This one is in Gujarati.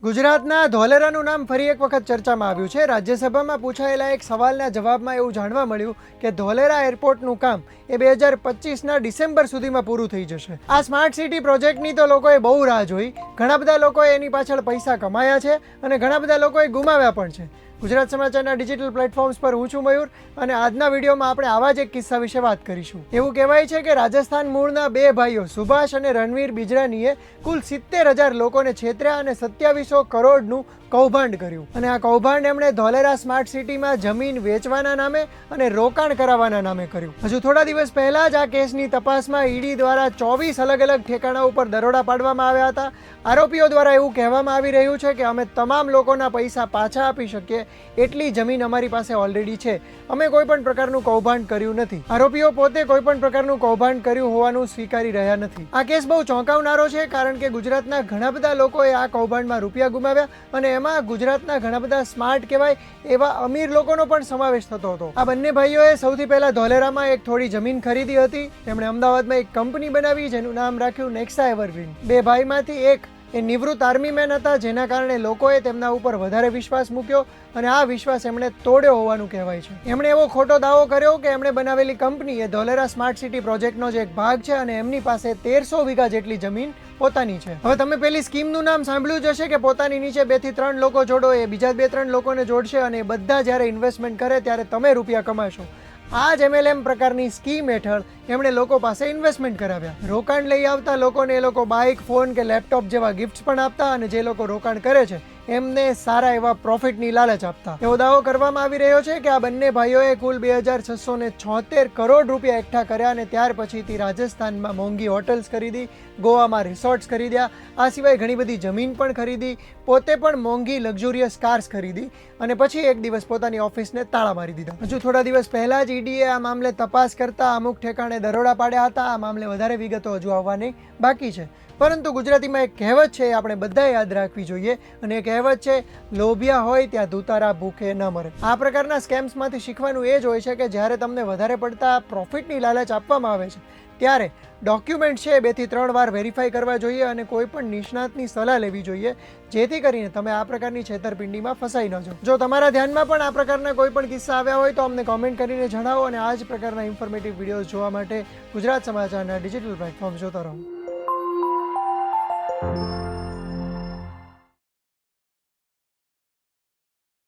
ગુજરાતના ધોલેરાનું નામ ફરી એક વખત ચર્ચામાં આવ્યું છે। રાજ્યસભામાં પૂછાયેલા એક સવાલના જવાબમાં એવું જાણવા મળ્યું કે ધોલેરા એરપોર્ટનું કામ એ 2025ના ડિસેમ્બર સુધીમાં પૂરું થઈ જશે। આ સ્માર્ટ સિટી પ્રોજેક્ટની તો લોકોએ બહુ રાહ જોઈ, ઘણા બધા લોકોએ એની પાછળ પૈસા કમાયા છે અને ઘણા બધા લોકોએ ગુમાવ્યા પણ છે। ગુજરાત સમાચારના ડિજિટલ પ્લેટફોર્મ્સ પર હું છું મયુર અને આજના વિડીયોમાં આપણે આવા જ એક કિસ્સા વિશે વાત કરીશું। એવું કહેવાય છે કે રાજસ્થાન મૂળના બે ભાઈઓ સુભાષ અને રણવીર બિજરાનીએ કુલ 70,000 લોકોને છેતર્યા અને 2700 કરોડનું કૌભાંડ કર્યું અને આ કૌભાંડ એમણે ધોલેરા સ્માર્ટ સિટીમાં જમીન વેચવાના નામે અને રોકાણ કરાવવાના નામે કર્યું। હજુ થોડા દિવસ પહેલા જ આ કેસની તપાસમાં ઈડી દ્વારા 24 અલગ અલગ ઠેકાણા ઉપર દરોડા પાડવામાં આવ્યા હતા। આરોપીઓ દ્વારા એવું કહેવામાં આવી રહ્યું છે કે અમે તમામ લોકોના પૈસા પાછા આપી શકીએ એટલી જમીન અમારી પાસે ઓલરેડી છે, અમે કોઈ પણ પ્રકારનું કૌભાંડ કર્યું નથી। આરોપીઓ પોતે કોઈ પણ પ્રકારનું કૌભાંડ કર્યું હોવાનું સ્વીકારી રહ્યા નથી। આ કેસ બહુ ચોંકાવનારો છે કારણ કે ગુજરાતના ઘણા બધા લોકોએ આ કૌભાંડમાં રૂપિયા ગુમાવ્યા અને એમાં ગુજરાતના ઘણા બધા સ્માર્ટ કહેવાય એવા અમીર લોકોનો પણ સમાવેશ થતો હતો। આ બંને ભાઈઓએ સૌથી પહેલા ધોલેરામાં એક થોડી જમીન ખરીદી હતી। તેમણે અમદાવાદમાં એક કંપની બનાવી જેનું નામ રાખ્યું નેક્સા એવરગ્રીન। બે ભાઈમાંથી એક એ નિવૃત્ત આર્મી મેન હતા, જેના કારણે લોકોએ તેમના ઉપર વધારે વિશ્વાસ મૂક્યો અને આ વિશ્વાસ એમણે તોડ્યો હોવાનું કહેવાય છે। એમણે એવો ખોટો દાવો કર્યો કે એમણે બનાવેલી કંપની એ ધોલેરા સ્માર્ટ સિટી પ્રોજેક્ટનો જ એક ભાગ છે અને એમની પાસે 1300 વીઘા જેટલી જમીન પોતાની છે। હવે તમે પેલી સ્કીમનું નામ સાંભળ્યું જ હશે કે પોતાની નીચે 2 થી 3 લોકો જોડો, એ બીજા 2-3 લોકોને જોડશે અને એ બધા જ્યારે ઇન્વેસ્ટમેન્ટ કરે ત્યારે તમે રૂપિયા કમાશો। આ જ MLM પ્રકારની સ્કીમ હેઠળ એમણે લોકો પાસે ઇન્વેસ્ટમેન્ટ કરાવ્યા। રોકાણ લઈ આવતા લોકોને એ લોકો બાઇક, ફોન કે લેપટોપ જેવા ગિફ્ટ્સ પણ આપતા અને જે લોકો રોકાણ કરે છે એમને સારા એવા પ્રોફિટની લાલચ આપતા। એવો દાવો કરવામાં આવી રહ્યો છે કે આ બંને ભાઈઓએ કુલ 2676 કરોડ રૂપિયા એકઠા કર્યા અને ત્યાર પછીથી રાજસ્થાનમાં મોંઘી હોટલ્સ ખરીદી, ગોવામાં રિસોર્ટ્સ ખરીદ્યા, આ સિવાય ઘણી બધી જમીન પણ ખરીદી, પોતે પણ મોંઘી લક્ઝુરિયસ કાર્સ ખરીદી અને પછી એક દિવસ પોતાની ઓફિસને તાળા મારી દીધા। હજુ થોડા દિવસ પહેલા જ ઈડીએ આ મામલે તપાસ કરતા અમુક ઠેકાણે દરોડા પાડ્યા હતા। આ મામલે વધારે વિગતો હજુ આવવાની બાકી છે, પરંતુ ગુજરાતીમાં એક કહેવત છે, આપણે બધાએ યાદ રાખવી જોઈએ અને એ કહેવત છે, લોભિયા હોય ત્યાં ધુતારા ભૂખે ન મરે। આ પ્રકારના સ્કેમ્સમાંથી શીખવાનું એ જ હોય છે કે જ્યારે તમને વધારે પડતા પ્રોફિટની લાલચ આપવામાં આવે છે ત્યારે ડોક્યુમેન્ટ છે 2 થી 3 વાર વેરીફાઈ કરવા જોઈએ અને કોઈ પણ નિષ્ણાતની સલાહ લેવી જોઈએ, જેથી કરીને તમે આ પ્રકારની છેતરપિંડીમાં ફસાઈ ન જાઓ। જો તમારા ધ્યાનમાં પણ આ પ્રકારના કોઈ પણ કિસ્સા આવ્યા હોય તો અમને કોમેન્ટ કરીને જણાવો અને આ જ પ્રકારના ઇન્ફોર્મેટિવ વિડીયોઝ જોવા માટે ગુજરાત સમાચારના ડિજિટલ પ્લેટફોર્મ જોતા રહો।